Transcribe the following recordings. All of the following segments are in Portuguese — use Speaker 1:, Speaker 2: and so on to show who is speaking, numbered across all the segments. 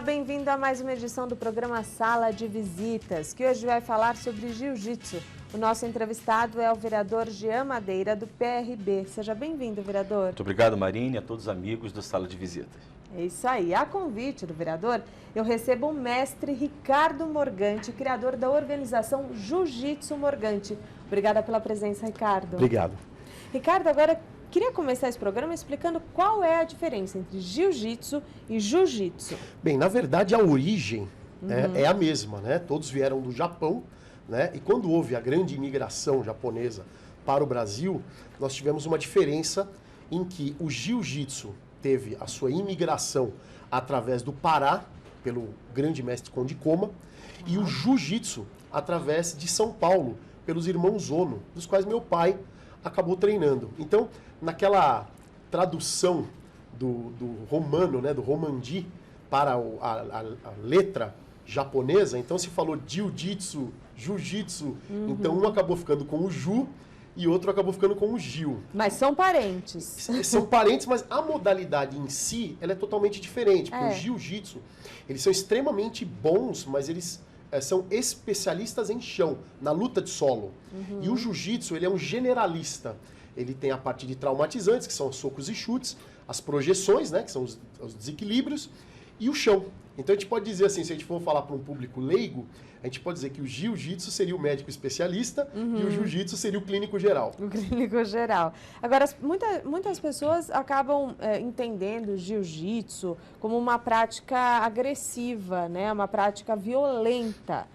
Speaker 1: Olá, bem-vindo a mais uma edição do programa Sala de Visitas, que hoje vai falar sobre jiu-jitsu. O nosso entrevistado é o vereador Jean Madeira, do PRB. Seja bem-vindo, vereador.
Speaker 2: Muito obrigado, Marine, e a todos os amigos do Sala de Visitas.
Speaker 1: É isso aí. A convite do vereador, eu recebo o mestre Ricardo Morgante, criador da organização Jiu-Jitsu Morgante. Obrigada pela presença, Ricardo.
Speaker 3: Obrigado.
Speaker 1: Ricardo, agora queria começar esse programa explicando qual é a diferença entre jiu-jitsu e jiu-jitsu.
Speaker 3: Bem, na verdade, a origem é a mesma, né? Todos vieram do Japão, né? E quando houve a grande imigração japonesa para o Brasil, nós tivemos uma diferença em que o jiu-jitsu teve a sua imigração através do Pará, pelo grande mestre Conde Koma, e o jiu-jitsu através de São Paulo, pelos irmãos Ono, dos quais meu pai acabou treinando. Então, naquela tradução do romano, né, do romandi, para a letra japonesa, então se falou jiu-jitsu, jiu-jitsu, então um acabou ficando com o ju e outro acabou ficando com o gil.
Speaker 1: Mas são parentes.
Speaker 3: São parentes, mas a modalidade em si, ela é totalmente diferente, porque o jiu-jitsu, eles são extremamente bons, mas eles são especialistas em chão, na luta de solo. E o jiu-jitsu, ele é um generalista. Ele tem a parte de traumatizantes, que são os socos e chutes, as projeções, né, que são os desequilíbrios, e o chão. Então a gente pode dizer assim, se a gente for falar para um público leigo, a gente pode dizer que o jiu-jitsu seria o médico especialista e o jiu-jitsu seria o clínico geral.
Speaker 1: O clínico geral. Agora, muitas pessoas acabam entendendo o jiu-jitsu como uma prática agressiva, né? Uma prática violenta.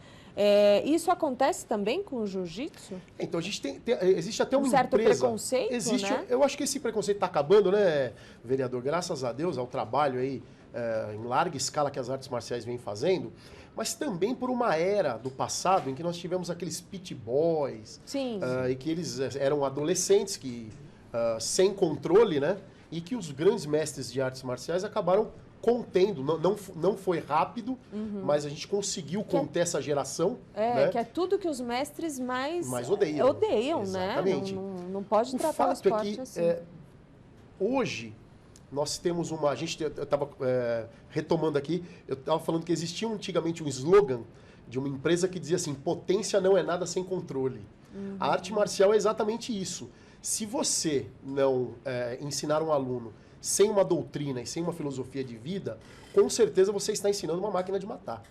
Speaker 1: Isso acontece também com o jiu-jitsu?
Speaker 3: Então, a gente existe até uma
Speaker 1: certo
Speaker 3: empresa...
Speaker 1: preconceito,
Speaker 3: existe,
Speaker 1: né?
Speaker 3: Eu acho que esse preconceito está acabando, né, vereador? Graças a Deus, ao trabalho aí, em larga escala que as artes marciais vêm fazendo, mas também por uma era do passado em que nós tivemos aqueles pit boys, e que eles eram adolescentes que sem controle, né? E que os grandes mestres de artes marciais acabaram contendo, não foi rápido, mas a gente conseguiu conter essa geração. Né?
Speaker 1: Que é tudo que os mestres mais
Speaker 3: odeiam.
Speaker 1: Odeiam,
Speaker 3: exatamente.
Speaker 1: Né? Não pode tratar o esporte assim.
Speaker 3: Hoje, nós temos uma... eu estava retomando aqui, eu estava falando que existia antigamente um slogan de uma empresa que dizia assim, potência não é nada sem controle. A arte marcial é exatamente isso. Se você não ensinar um aluno sem uma doutrina e sem uma filosofia de vida, com certeza você está ensinando uma máquina de matar.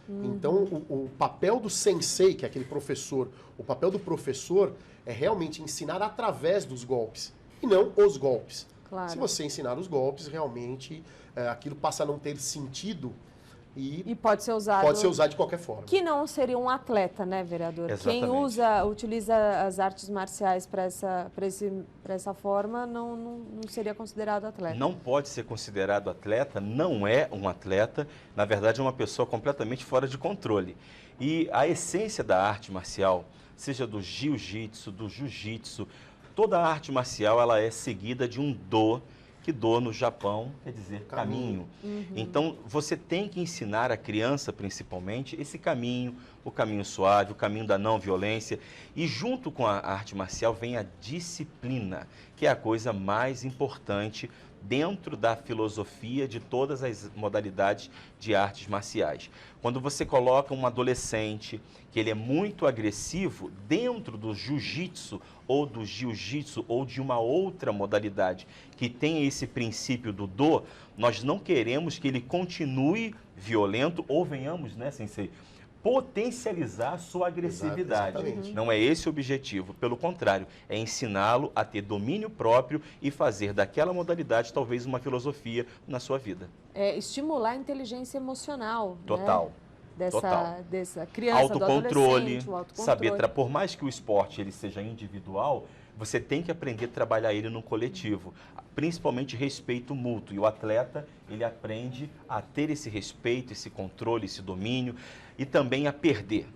Speaker 3: Então, o papel do sensei, que é aquele professor, o papel do professor é realmente ensinar através dos golpes, e não os golpes.
Speaker 1: Claro.
Speaker 3: Se você ensinar os golpes, realmente aquilo passa a não ter sentido e
Speaker 1: pode ser usado
Speaker 3: de qualquer forma.
Speaker 1: Que não seria um atleta, né, vereador?
Speaker 2: Exatamente.
Speaker 1: Quem utiliza as artes marciais para essa forma não seria considerado atleta.
Speaker 2: Não pode ser considerado atleta, não é um atleta, na verdade é uma pessoa completamente fora de controle. E a essência da arte marcial, seja do jiu-jitsu, do jiu-jitsu, toda a arte marcial ela é seguida de um do, que do no Japão quer dizer caminho. Então, você tem que ensinar a criança, principalmente, esse caminho, o caminho suave, o caminho da não violência. E junto com a arte marcial vem a disciplina, que é a coisa mais importante dentro da filosofia de todas as modalidades de artes marciais. Quando você coloca um adolescente que ele é muito agressivo dentro do jiu-jitsu ou do jiu-jitsu ou de uma outra modalidade que tem esse princípio do do, nós não queremos que ele continue violento ou venhamos, né, sensei, potencializar a sua agressividade.
Speaker 3: Exatamente.
Speaker 2: Não é esse o objetivo, pelo contrário, é ensiná-lo a ter domínio próprio e fazer daquela modalidade talvez uma filosofia na sua vida.
Speaker 1: Estimular a inteligência emocional.
Speaker 2: Total.
Speaker 1: Né?
Speaker 2: Total.
Speaker 1: Dessa criança, do adolescente, o autocontrole.
Speaker 2: Saber, por mais que o esporte ele seja individual, você tem que aprender a trabalhar ele no coletivo, principalmente respeito mútuo. E o atleta, ele aprende a ter esse respeito, esse controle, esse domínio e também a perder.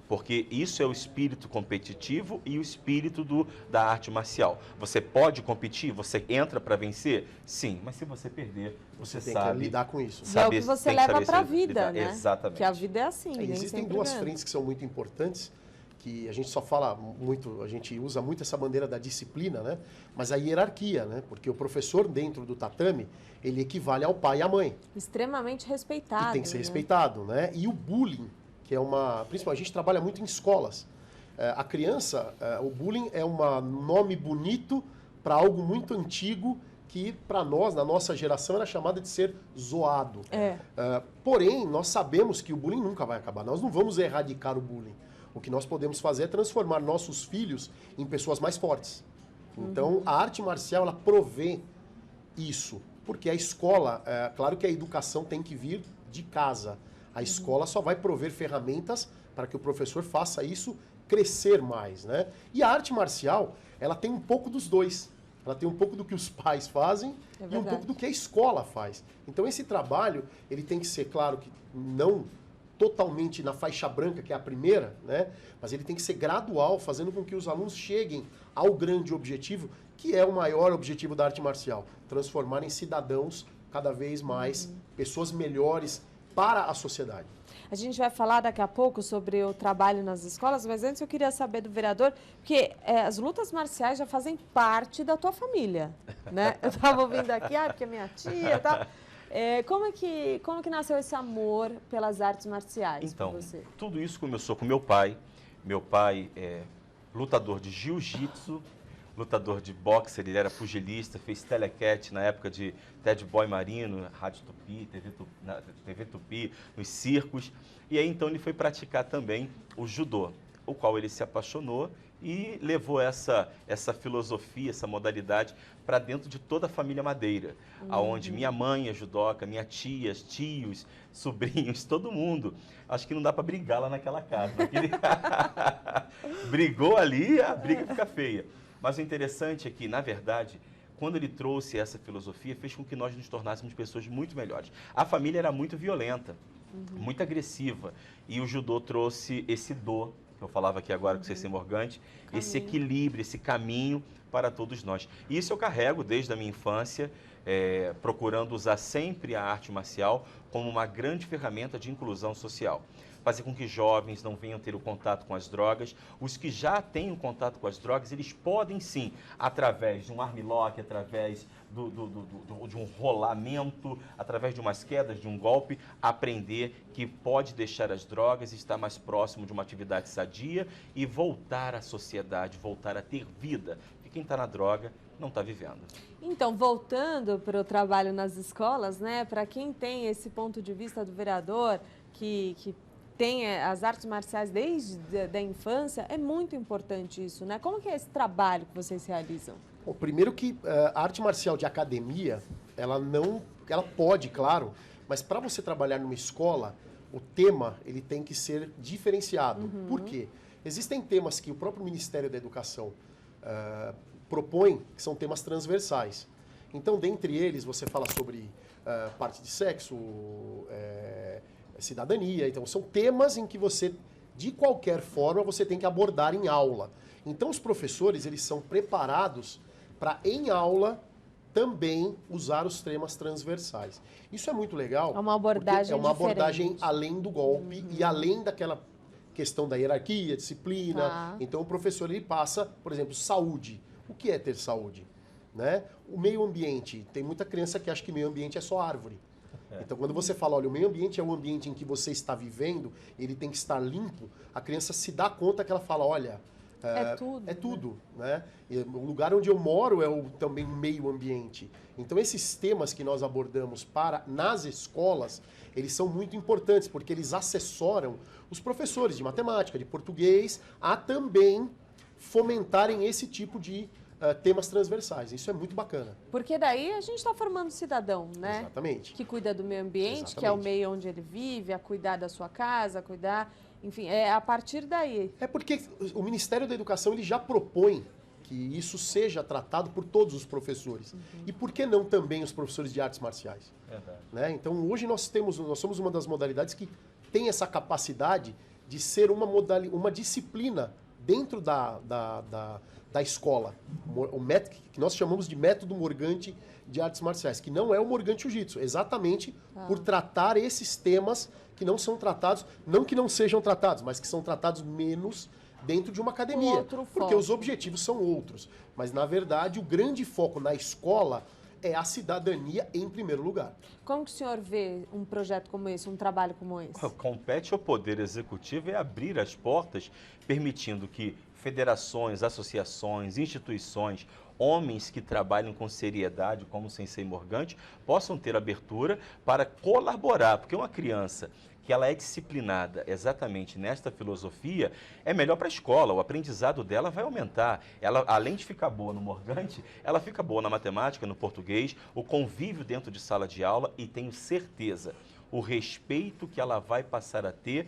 Speaker 2: Porque isso é o espírito competitivo e o espírito da arte marcial. Você pode competir, você entra para vencer? Sim, mas se você perder, você
Speaker 3: tem
Speaker 2: sabe
Speaker 3: que lidar com isso.
Speaker 1: É o que você leva para a vida,
Speaker 2: lidar.
Speaker 1: né?
Speaker 2: Exatamente.
Speaker 1: Que a vida é assim.
Speaker 3: Existem duas frentes que são muito importantes, que a gente só fala muito, a gente usa muito essa bandeira da disciplina, né? Mas a hierarquia, né? Porque o professor dentro do tatame, ele equivale ao pai e à mãe.
Speaker 1: Extremamente respeitado.
Speaker 3: E tem que ser
Speaker 1: né?
Speaker 3: respeitado, né? E o bullying, que é principalmente a gente trabalha muito em escolas. A criança, o bullying é um nome bonito para algo muito antigo que para nós, na nossa geração, era chamado de ser zoado. Porém, nós sabemos que o bullying nunca vai acabar. Nós não vamos erradicar o bullying. O que nós podemos fazer é transformar nossos filhos em pessoas mais fortes. Então, a arte marcial, ela provê isso. Porque a escola, claro que a educação tem que vir de casa. A escola só vai prover ferramentas para que o professor faça isso crescer mais, né? E a arte marcial, ela tem um pouco dos dois. Ela tem um pouco do que os pais fazem e um pouco do que a escola faz. Então, esse trabalho, ele tem que ser, claro, que não totalmente na faixa branca, que é a primeira, né? Mas ele tem que ser gradual, fazendo com que os alunos cheguem ao grande objetivo, que é o maior objetivo da arte marcial, transformar em cidadãos cada vez mais, pessoas melhores para a sociedade.
Speaker 1: A gente vai falar daqui a pouco sobre o trabalho nas escolas, mas antes eu queria saber do vereador, porque as lutas marciais já fazem parte da tua família, né? Eu estava ouvindo aqui, porque é minha tia e tal. Como que nasceu esse amor pelas artes marciais
Speaker 2: então,
Speaker 1: por você?
Speaker 2: Tudo isso começou com meu pai. Meu pai é lutador de jiu-jitsu, lutador de boxe, ele era pugilista, fez telecat na época de Ted Boy Marino, Rádio Tupi, TV Tupi, nos circos. E aí então ele foi praticar também o judô, o qual ele se apaixonou e levou essa filosofia, essa modalidade para dentro de toda a família Madeira, aonde minha mãe é judoca, minha tia, tios, sobrinhos, todo mundo. Acho que não dá para brigar lá naquela casa. Brigou ali, a briga fica feia. Mas o interessante é que, na verdade, quando ele trouxe essa filosofia, fez com que nós nos tornássemos pessoas muito melhores. A família era muito violenta, muito agressiva, e o judô trouxe esse do, que eu falava aqui agora com o C.C. Morgante, esse equilíbrio, esse caminho para todos nós. E isso eu carrego desde a minha infância, procurando usar sempre a arte marcial como uma grande ferramenta de inclusão social. Fazer com que jovens não venham ter o contato com as drogas. Os que já têm o contato com as drogas, eles podem sim, através de um armlock, através de um rolamento, através de umas quedas, de um golpe, aprender que pode deixar as drogas, estar mais próximo de uma atividade sadia e voltar à sociedade, voltar a ter vida. Porque quem está na droga não está vivendo.
Speaker 1: Então, voltando para o trabalho nas escolas, né, para quem tem esse ponto de vista do vereador, que tem as artes marciais desde a infância, é muito importante isso, né? Como que é esse trabalho que vocês realizam?
Speaker 3: Bom, primeiro que a arte marcial de academia, ela pode, claro, mas para você trabalhar numa escola, o tema ele tem que ser diferenciado. Por quê? Existem temas que o próprio Ministério da Educação propõe, que são temas transversais. Então, dentre eles, você fala sobre parte de sexo, cidadania. Então, são temas em que você, de qualquer forma, você tem que abordar em aula. Então, os professores, eles são preparados para, em aula, também usar os temas transversais. Isso é muito legal.
Speaker 1: É uma abordagem
Speaker 3: é uma
Speaker 1: diferente.
Speaker 3: abordagem além do golpe e além daquela questão da hierarquia, disciplina.
Speaker 1: Tá.
Speaker 3: Então, o professor, ele passa, por exemplo, saúde. O que é ter saúde? Né? O meio ambiente. Tem muita criança que acha que meio ambiente é só árvore. Então, quando você fala, olha, o meio ambiente é o ambiente em que você está vivendo, ele tem que estar limpo, a criança se dá conta que ela fala, olha,
Speaker 1: é tudo,
Speaker 3: né? E o lugar onde eu moro é também um meio ambiente. Então, esses temas que nós abordamos nas escolas, eles são muito importantes, porque eles assessoram os professores de matemática, de português, a também fomentarem esse tipo de temas transversais. Isso é muito bacana.
Speaker 1: Porque daí a gente está formando cidadão, né?
Speaker 3: Exatamente.
Speaker 1: Que cuida do meio ambiente,
Speaker 3: Exatamente.
Speaker 1: que é o meio onde ele vive, a cuidar da sua casa, cuidar... Enfim, é a partir daí.
Speaker 3: É porque o Ministério da Educação ele já propõe que isso seja tratado por todos os professores. E por que não também os professores de artes marciais?
Speaker 2: Verdade.
Speaker 3: Né? Então, hoje nós somos uma das modalidades que tem essa capacidade de ser uma disciplina dentro da escola. O método que nós chamamos de método Morgante de artes marciais, que não é o Morgante Jiu-Jitsu, exatamente por tratar esses temas que não são tratados, não que não sejam tratados, mas que são tratados menos dentro de uma academia.
Speaker 1: outro
Speaker 3: Porque
Speaker 1: foco.
Speaker 3: os objetivos são outros. Mas, na verdade, o grande foco na escola é a cidadania em primeiro lugar.
Speaker 1: Como que o senhor vê um projeto como esse, um trabalho como esse?
Speaker 2: Compete ao Poder Executivo é abrir as portas, permitindo que federações, associações, instituições, homens que trabalham com seriedade, como o Sensei Morgante, possam ter abertura para colaborar, porque uma criança que ela é disciplinada exatamente nesta filosofia, é melhor para a escola, o aprendizado dela vai aumentar. Ela, além de ficar boa no Morgante, ela fica boa na matemática, no português, o convívio dentro de sala de aula e tenho certeza, o respeito que ela vai passar a ter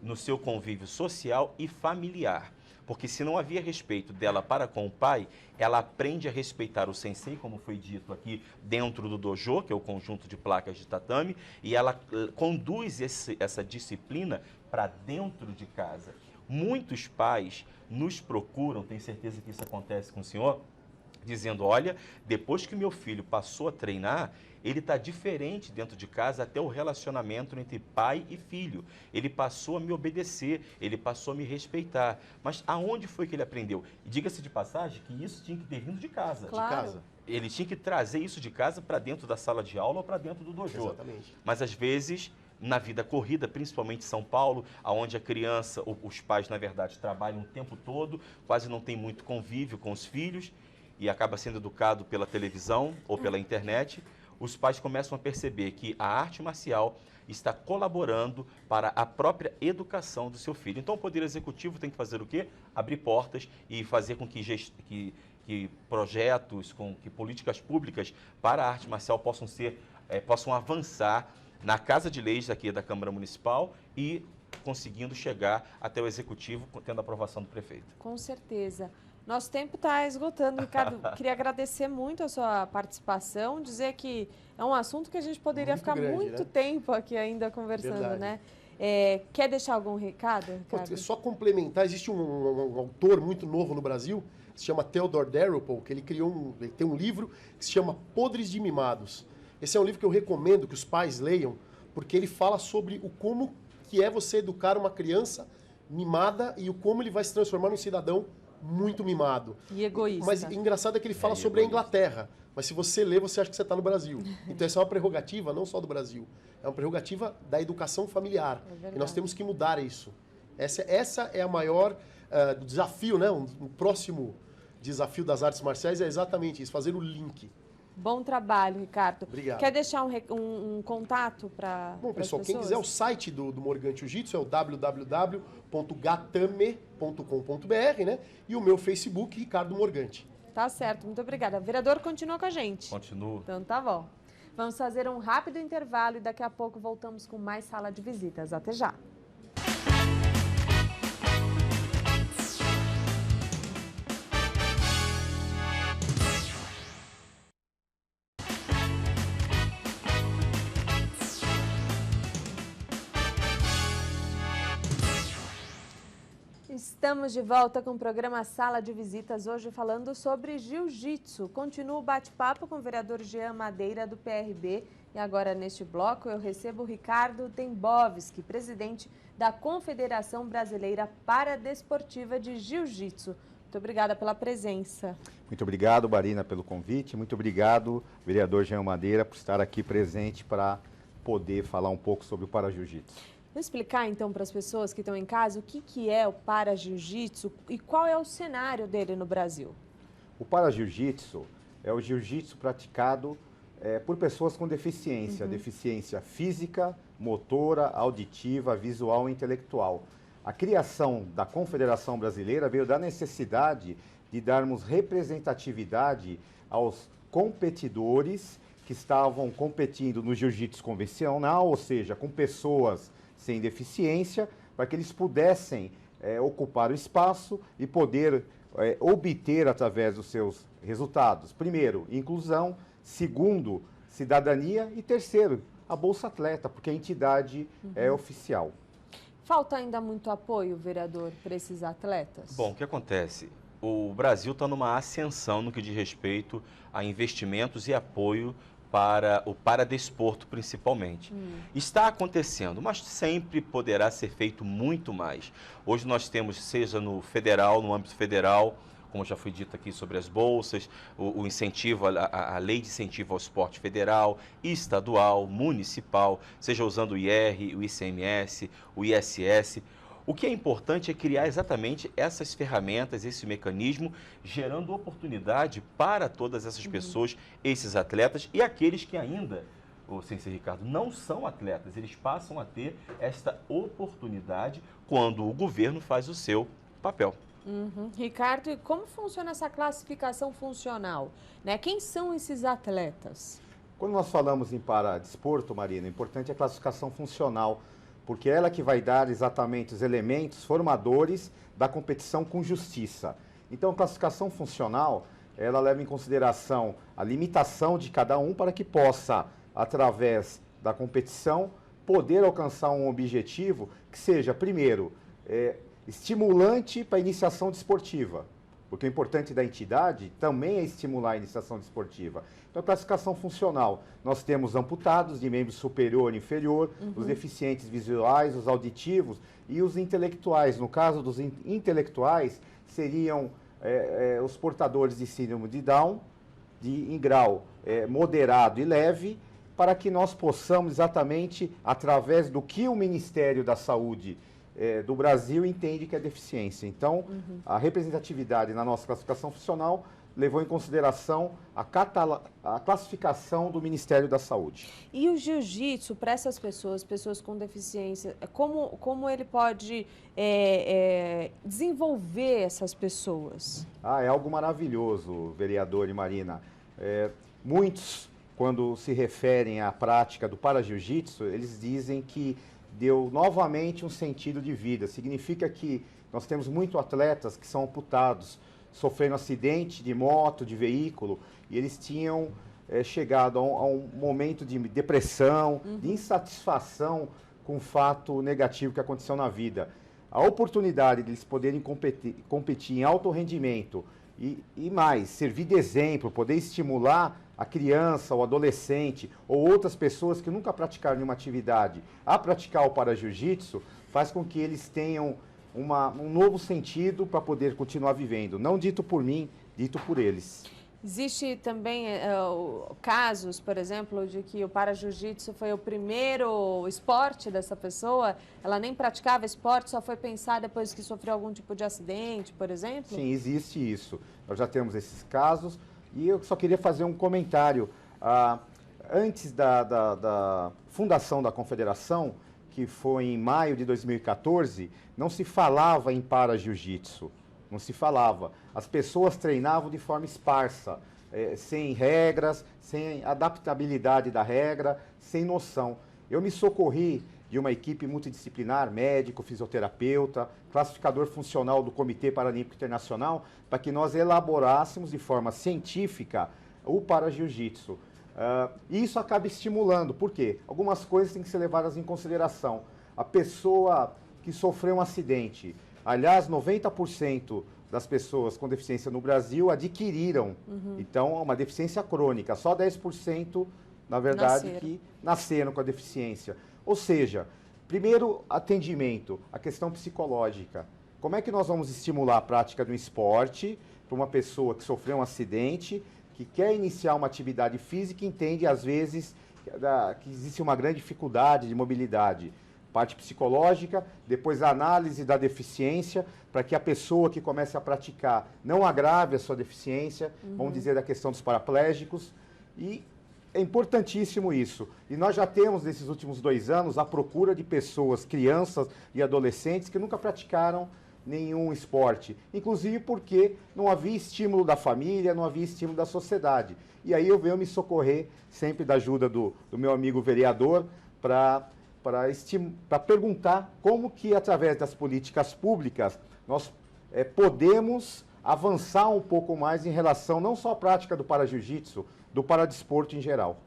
Speaker 2: no seu convívio social e familiar. Porque se não havia respeito dela para com o pai, ela aprende a respeitar o sensei, como foi dito aqui, dentro do dojo, que é o conjunto de placas de tatame, e ela conduz essa disciplina para dentro de casa. Muitos pais nos procuram, tenho certeza que isso acontece com o senhor, dizendo, olha, depois que meu filho passou a treinar, ele está diferente dentro de casa, até o relacionamento entre pai e filho. Ele passou a me obedecer, ele passou a me respeitar. Mas aonde foi que ele aprendeu? E diga-se de passagem que isso tinha que ter vindo de casa.
Speaker 1: Claro.
Speaker 3: De casa.
Speaker 2: Ele tinha que trazer isso de casa para dentro da sala de aula ou para dentro do dojo.
Speaker 3: Exatamente.
Speaker 2: Mas às vezes, na vida corrida, principalmente em São Paulo, onde a criança, os pais, na verdade, trabalham o tempo todo, quase não tem muito convívio com os filhos e acaba sendo educado pela televisão ou pela internet, os pais começam a perceber que a arte marcial está colaborando para a própria educação do seu filho. Então, o Poder Executivo tem que fazer o quê? Abrir portas e fazer com que projetos, que políticas públicas para a arte marcial possam avançar na Casa de Leis aqui da Câmara Municipal e conseguindo chegar até o Executivo, tendo a aprovação do prefeito.
Speaker 1: Com certeza. Nosso tempo está esgotando, Ricardo. Queria agradecer muito a sua participação, dizer que é um assunto que a gente poderia
Speaker 3: Muito
Speaker 1: ficar
Speaker 3: grande,
Speaker 1: muito
Speaker 3: né?
Speaker 1: tempo aqui ainda conversando,
Speaker 3: Verdade.
Speaker 1: né? Quer deixar algum recado, Ricardo?
Speaker 3: Só complementar, existe um autor muito novo no Brasil, que se chama Theodore Dalrymple, que ele tem um livro que se chama Podres de Mimados. Esse é um livro que eu recomendo que os pais leiam, porque ele fala sobre como que é você educar uma criança mimada e como ele vai se transformar num cidadão muito mimado.
Speaker 1: E egoísta.
Speaker 3: Mas engraçado é que ele fala sobre a Inglaterra. Mas se você lê, você acha que você está no Brasil. Então essa é uma prerrogativa não só do Brasil. É uma prerrogativa da educação familiar. E nós temos que mudar isso. Essa é a maior desafio, né? Um próximo desafio das artes marciais é exatamente isso, fazer o link.
Speaker 1: Bom trabalho, Ricardo.
Speaker 3: Obrigado.
Speaker 1: Quer deixar um contato para
Speaker 3: Bom, pessoal, quem quiser, o site do Morgante Jiu-Jitsu é o www.gatame.com.br, né? E o meu Facebook, Ricardo Morgante.
Speaker 1: Tá certo, muito obrigada. O vereador continua com a gente.
Speaker 2: Continuo.
Speaker 1: Então tá bom. Vamos fazer um rápido intervalo e daqui a pouco voltamos com mais Sala de Visitas. Até já. Estamos de volta com o programa Sala de Visitas, hoje falando sobre Jiu-Jitsu. Continua o bate-papo com o vereador Jean Madeira, do PRB. E agora, neste bloco, eu recebo o Ricardo Dembowski, presidente da Confederação Brasileira Paradesportiva de Jiu-Jitsu. Muito obrigada pela presença.
Speaker 4: Muito obrigado, Marina, pelo convite. Muito obrigado, vereador Jean Madeira, por estar aqui presente para poder falar um pouco sobre o Para-Jiu-Jitsu.
Speaker 1: Vou explicar então para as pessoas que estão em casa o que é o Para-Jiu-Jitsu e qual é o cenário dele no Brasil.
Speaker 4: O Para-Jiu-Jitsu é o jiu-jitsu praticado por pessoas com deficiência, deficiência física, motora, auditiva, visual e intelectual. A criação da Confederação Brasileira veio da necessidade de darmos representatividade aos competidores que estavam competindo no jiu-jitsu convencional, ou seja, com pessoas sem deficiência, para que eles pudessem ocupar o espaço e poder obter através dos seus resultados. Primeiro, inclusão. Segundo, cidadania. E terceiro, a Bolsa Atleta, porque a entidade é oficial.
Speaker 1: Falta ainda muito apoio, vereador, para esses atletas?
Speaker 2: Bom, o que acontece? O Brasil está numa ascensão no que diz respeito a investimentos e apoio para o paradesporto, principalmente. Está acontecendo, mas sempre poderá ser feito muito mais. Hoje nós temos, seja no federal, no âmbito federal, como já foi dito aqui sobre as bolsas, o incentivo, a lei de incentivo ao esporte federal, estadual, municipal, seja usando o IR, o ICMS, o ISS. O que é importante é criar exatamente essas ferramentas, esse mecanismo, gerando oportunidade para todas essas pessoas, esses atletas e aqueles que ainda, sem ser Ricardo, não são atletas. Eles passam a ter esta oportunidade quando o governo faz o seu papel.
Speaker 1: Ricardo, e como funciona essa classificação funcional? Né? Quem são esses atletas?
Speaker 4: Quando nós falamos em paradesporto, Marina, o importante é a classificação funcional, porque é ela que vai dar exatamente os elementos formadores da competição com justiça. Então, a classificação funcional, ela leva em consideração a limitação de cada um para que possa, através da competição, poder alcançar um objetivo que seja, primeiro, estimulante para a iniciação desportiva, porque o importante da entidade também é estimular a iniciação desportiva. Então, a classificação funcional, nós temos amputados de membro superior e inferior, os deficientes visuais, os auditivos e os intelectuais. No caso dos intelectuais, seriam os portadores de síndrome de Down, em grau moderado e leve, para que nós possamos exatamente, através do que o Ministério da Saúde do Brasil entende que é deficiência. Então, a representatividade na nossa classificação funcional levou em consideração a classificação do Ministério da Saúde.
Speaker 1: E o jiu-jitsu, para essas pessoas com deficiência, como ele pode desenvolver essas pessoas?
Speaker 4: É algo maravilhoso, vereador e Marina. Muitos, quando se referem à prática do para-jiu-jitsu, eles dizem que deu novamente um sentido de vida. Significa que nós temos muitos atletas que são amputados, sofrendo acidente de moto, de veículo, e eles tinham chegado a um momento de depressão, de insatisfação com o fato negativo que aconteceu na vida. A oportunidade de eles poderem competir em alto rendimento e mais, servir de exemplo, poder estimular a criança, o adolescente ou outras pessoas que nunca praticaram nenhuma atividade a praticar o para-jiu-jitsu, faz com que eles tenham um novo sentido para poder continuar vivendo. Não dito por mim, dito por eles.
Speaker 1: Existe também casos, por exemplo, de que o para-jiu-jitsu foi o primeiro esporte dessa pessoa, ela nem praticava esporte, só foi pensar depois que sofreu algum tipo de acidente, por exemplo?
Speaker 4: Sim, existe isso. Nós já temos esses casos e eu só queria fazer um comentário. Antes da fundação da Confederação, que foi em maio de 2014, não se falava em para-jiu-jitsu. Não se falava. As pessoas treinavam de forma esparsa, sem regras, sem adaptabilidade da regra, sem noção. Eu me socorri de uma equipe multidisciplinar, médico, fisioterapeuta, classificador funcional do Comitê Paralímpico Internacional, para que nós elaborássemos de forma científica o para-jiu-jitsu. E isso acaba estimulando. Por quê? Algumas coisas têm que ser levadas em consideração. A pessoa que sofreu um acidente, aliás, 90% das pessoas com deficiência no Brasil adquiriram. Então, é uma deficiência crônica. Só 10%, na verdade, que nasceram com a deficiência. Ou seja, primeiro atendimento, a questão psicológica. Como é que nós vamos estimular a prática do esporte para uma pessoa que sofreu um acidente, que quer iniciar uma atividade física e entende, às vezes, que existe uma grande dificuldade de mobilidade? Parte psicológica, depois a análise da deficiência, para que a pessoa que comece a praticar não agrave a sua deficiência, vamos dizer, da questão dos paraplégicos. E é importantíssimo isso. E nós já temos, nesses últimos 2 anos, a procura de pessoas, crianças e adolescentes que nunca praticaram nenhum esporte, inclusive porque não havia estímulo da família, não havia estímulo da sociedade. E aí eu venho me socorrer sempre da ajuda do meu amigo vereador para perguntar como que, através das políticas públicas, nós podemos avançar um pouco mais em relação não só à prática do para-jiu-jitsu, do paradesporto em geral.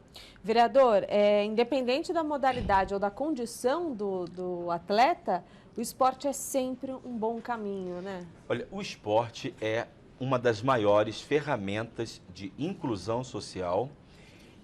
Speaker 1: Vereador, independente da modalidade ou da condição do atleta, o esporte é sempre um bom caminho, né?
Speaker 2: Olha, o esporte é uma das maiores ferramentas de inclusão social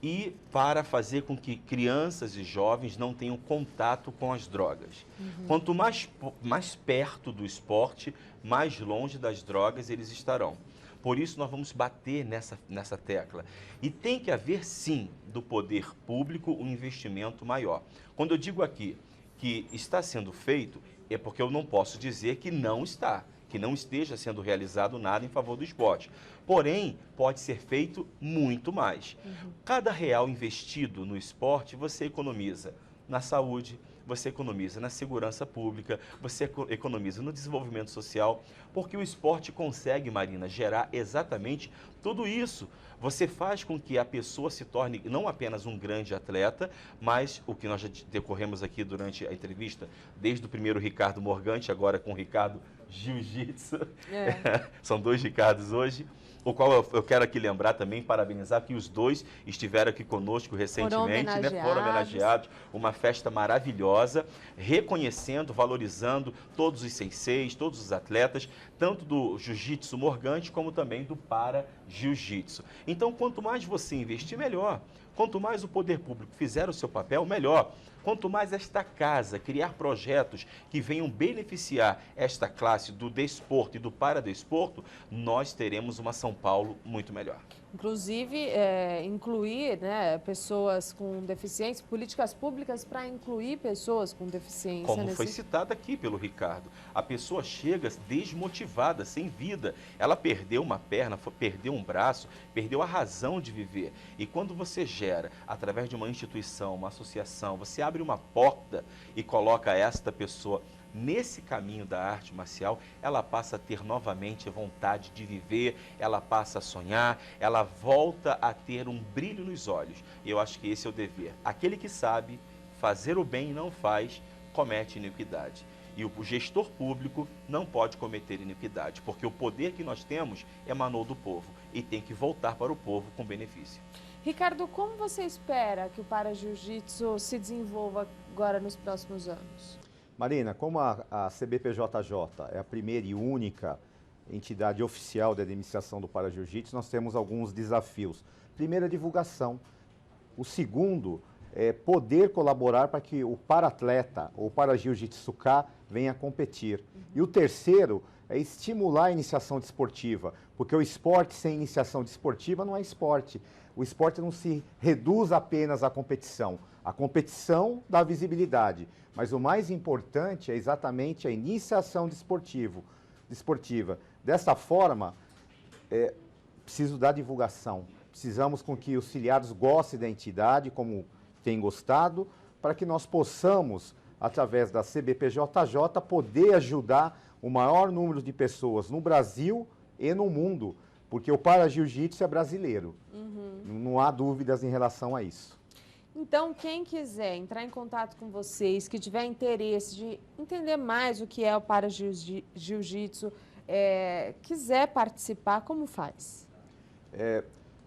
Speaker 2: e para fazer com que crianças e jovens não tenham contato com as drogas. Quanto mais perto do esporte, mais longe das drogas eles estarão. Por isso, nós vamos bater nessa tecla. E tem que haver, sim, do poder público um investimento maior. Quando eu digo aqui que está sendo feito, é porque eu não posso dizer que não está, que não esteja sendo realizado nada em favor do esporte. Porém, pode ser feito muito mais. Cada real investido no esporte, você economiza na saúde, você economiza na segurança pública, você economiza no desenvolvimento social, porque o esporte consegue, Marina, gerar exatamente tudo isso. Você faz com que a pessoa se torne não apenas um grande atleta, mas o que nós já decorremos aqui durante a entrevista, desde o primeiro Ricardo Morgante, agora com o Ricardo Jiu-Jitsu. São 2 Ricardos hoje. O qual eu quero aqui lembrar também, parabenizar que os 2 estiveram aqui conosco recentemente, foram homenageados, uma festa maravilhosa, reconhecendo, valorizando todos os senseis, todos os atletas, tanto do Jiu-Jitsu Morgante como também do Para-Jiu-Jitsu. Então, quanto mais você investir, melhor. Quanto mais o poder público fizer o seu papel, melhor. Quanto mais esta casa criar projetos que venham beneficiar esta classe do desporto e do paradesporto, nós teremos uma São Paulo muito melhor.
Speaker 1: Inclusive, incluir, né, pessoas com deficiência, políticas públicas para incluir pessoas com deficiência.
Speaker 2: Como foi citado aqui pelo Ricardo, a pessoa chega desmotivada, sem vida. Ela perdeu uma perna, perdeu um braço, perdeu a razão de viver. E quando você gera, através de uma instituição, uma associação, você abre uma porta e coloca esta pessoa nesse caminho da arte marcial, ela passa a ter novamente vontade de viver, ela passa a sonhar, ela volta a ter um brilho nos olhos. E eu acho que esse é o dever. Aquele que sabe fazer o bem e não faz, comete iniquidade. E o gestor público não pode cometer iniquidade, porque o poder que nós temos emanou do povo e tem que voltar para o povo com benefício.
Speaker 1: Ricardo, como você espera que o Para-Jiu-Jitsu se desenvolva agora nos próximos anos?
Speaker 4: Marina, como a CBPJJ é a primeira e única entidade oficial de administração do Para-Jiu-Jitsu, nós temos alguns desafios. Primeiro, a divulgação. O segundo é poder colaborar para que o para-atleta ou para-jiu-jitsu-ka venha competir. E o terceiro é estimular a iniciação desportiva, porque o esporte sem iniciação desportiva não é esporte. O esporte não se reduz apenas à competição. A competição dá visibilidade, mas o mais importante é exatamente a iniciação desportiva. Dessa forma, preciso da divulgação. Precisamos com que os filiados gostem da entidade, como têm gostado, para que nós possamos, através da CBPJJ, poder ajudar o maior número de pessoas no Brasil e no mundo, porque o Para-Jiu-Jitsu é brasileiro. Não há dúvidas em relação a isso.
Speaker 1: Então, quem quiser entrar em contato com vocês, que tiver interesse de entender mais o que é o Para-Jiu-Jitsu, quiser participar, como faz?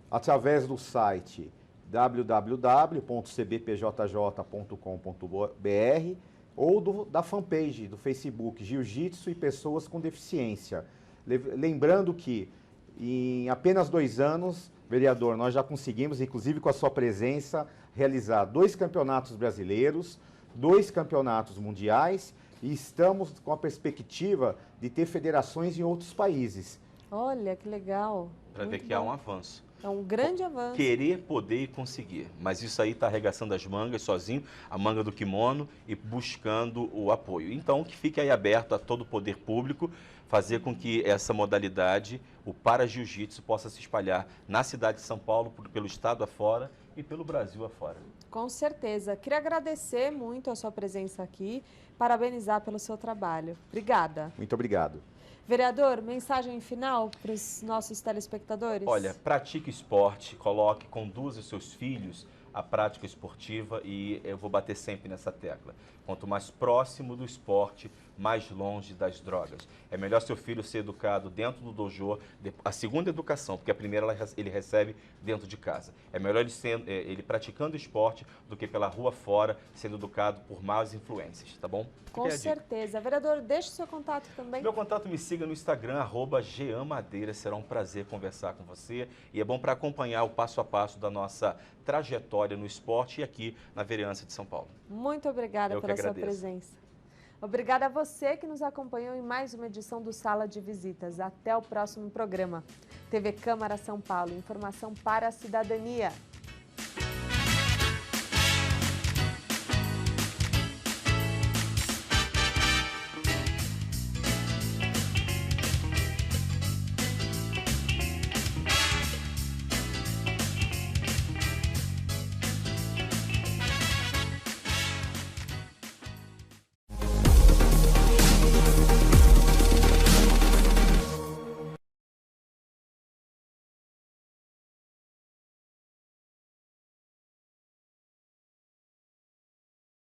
Speaker 4: Através do site www.cbpjj.com.br ou da fanpage do Facebook Jiu-Jitsu e Pessoas com Deficiência. Lembrando que em apenas 2 anos, vereador, nós já conseguimos, inclusive com a sua presença, realizar 2 campeonatos brasileiros, 2 campeonatos mundiais e estamos com a perspectiva de ter federações em outros países.
Speaker 1: Olha, que legal.
Speaker 2: Para ver que há um avanço.
Speaker 1: É um grande avanço.
Speaker 2: Querer, poder e conseguir. Mas isso aí está arregaçando as mangas sozinho, a manga do kimono e buscando o apoio. Então, que fique aí aberto a todo o poder público, fazer com que essa modalidade, o Para-Jiu-Jitsu, possa se espalhar na cidade de São Paulo, pelo estado afora e pelo Brasil afora.
Speaker 1: Com certeza. Queria agradecer muito a sua presença aqui, parabenizar pelo seu trabalho. Obrigada.
Speaker 4: Muito obrigado.
Speaker 1: Vereador, mensagem final para os nossos telespectadores?
Speaker 2: Olha, pratique esporte, conduza os seus filhos à prática esportiva e eu vou bater sempre nessa tecla. Quanto mais próximo do esporte, mais longe das drogas. É melhor seu filho ser educado dentro do dojo, a segunda educação, porque a primeira ele recebe dentro de casa. É melhor ele praticando esporte do que pela rua fora, sendo educado por más influências, tá bom?
Speaker 1: Com certeza. Vereador, deixe o seu contato também.
Speaker 2: Meu contato, me siga no Instagram, @jeanmadeira. Será um prazer conversar com você e é bom para acompanhar o passo a passo da nossa trajetória no esporte e aqui na vereança de São Paulo.
Speaker 1: Muito obrigada pela sua presença. Obrigada a você que nos acompanhou em mais uma edição do Sala de Visitas. Até o próximo programa. TV Câmara São Paulo, informação para a cidadania.